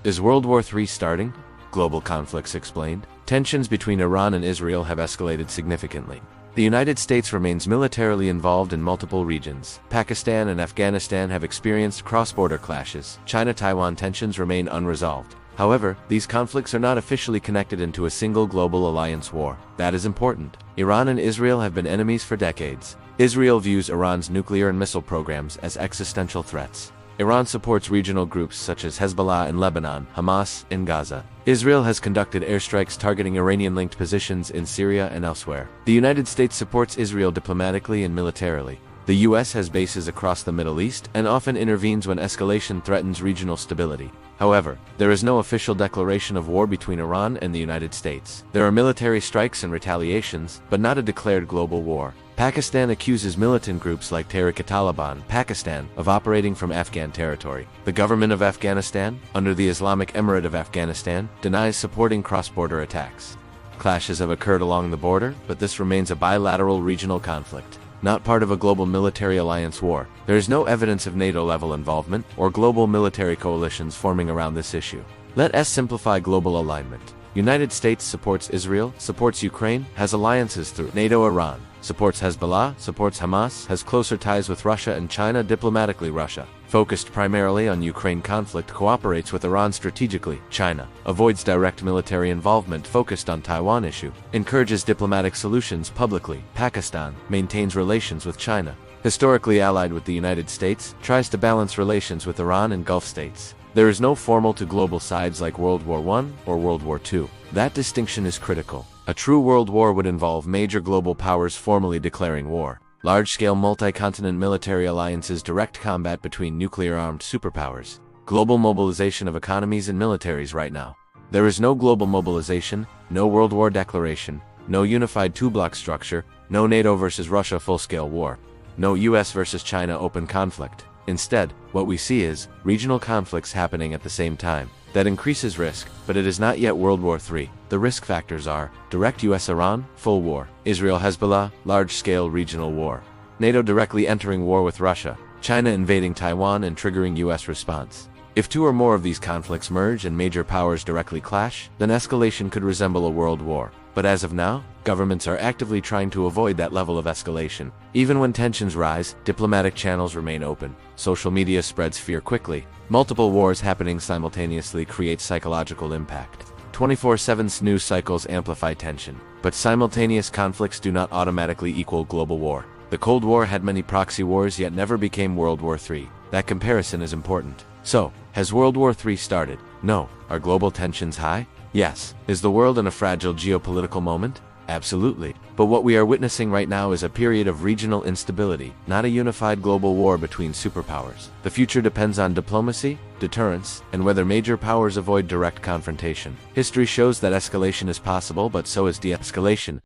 Is World War III starting? Global conflicts explained. Tensions between Iran and Israel have escalated significantly. The United States remains militarily involved in multiple regions. Pakistan and Afghanistan have experienced cross-border clashes. China-Taiwan tensions remain unresolved. However, these conflicts are not officially connected into a single global alliance war. That is important. Iran and Israel have been enemies for decades. Israel views Iran's nuclear and missile programs as existential threats. Iran supports regional groups such as Hezbollah in Lebanon, Hamas in Gaza. Israel has conducted airstrikes targeting Iranian-linked positions in Syria and elsewhere. The United States supports Israel diplomatically and militarily. The U.S. has bases across the Middle East and often intervenes when escalation threatens regional stability. However, there is no official declaration of war between Iran and the United States. There are military strikes and retaliations, but not a declared global war. Pakistan accuses militant groups like Tehrik-e-Taliban, Pakistan, of operating from Afghan territory. The government of Afghanistan, under the Islamic Emirate of Afghanistan, denies supporting cross-border attacks. Clashes have occurred along the border, but this remains a bilateral regional conflict, not part of a global military alliance war. There is no evidence of NATO-level involvement or global military coalitions forming around this issue. Let us simplify global alignment. United States supports Israel, supports Ukraine, has alliances through NATO. Iran supports Hezbollah, supports Hamas, has closer ties with Russia and China diplomatically. Russia, focused primarily on Ukraine conflict, cooperates with Iran strategically. China avoids direct military involvement, focused on Taiwan issue, encourages diplomatic solutions publicly. Pakistan maintains relations with China, historically allied with the United States, tries to balance relations with Iran and Gulf states. There is no formal to global sides like World War I or World War II. That distinction is critical. A true world war would involve major global powers formally declaring war, large-scale multi-continent military alliances, direct combat between nuclear-armed superpowers, global mobilization of economies and militaries. Right now, there is no global mobilization, no World War declaration, no unified two-bloc structure, no NATO versus Russia full-scale war, no US versus China open conflict. Instead, what we see is regional conflicts happening at the same time. That increases risk, but it is not yet World War III. The risk factors are direct US-Iran, full war; Israel-Hezbollah, large-scale regional war; NATO directly entering war with Russia; China invading Taiwan and triggering US response. If two or more of these conflicts merge and major powers directly clash, then escalation could resemble a world war. But as of now, governments are actively trying to avoid that level of escalation. Even when tensions rise, diplomatic channels remain open. Social media spreads fear quickly. Multiple wars happening simultaneously create psychological impact. 24/7 news cycles amplify tension. But simultaneous conflicts do not automatically equal global war. The Cold War had many proxy wars yet never became World War III. That comparison is important. So, has World War III started? No. Are global tensions high? Yes. Is the world in a fragile geopolitical moment? Absolutely. But what we are witnessing right now is a period of regional instability, not a unified global war between superpowers. The future depends on diplomacy, deterrence, and whether major powers avoid direct confrontation. History shows that escalation is possible, but so is de-escalation.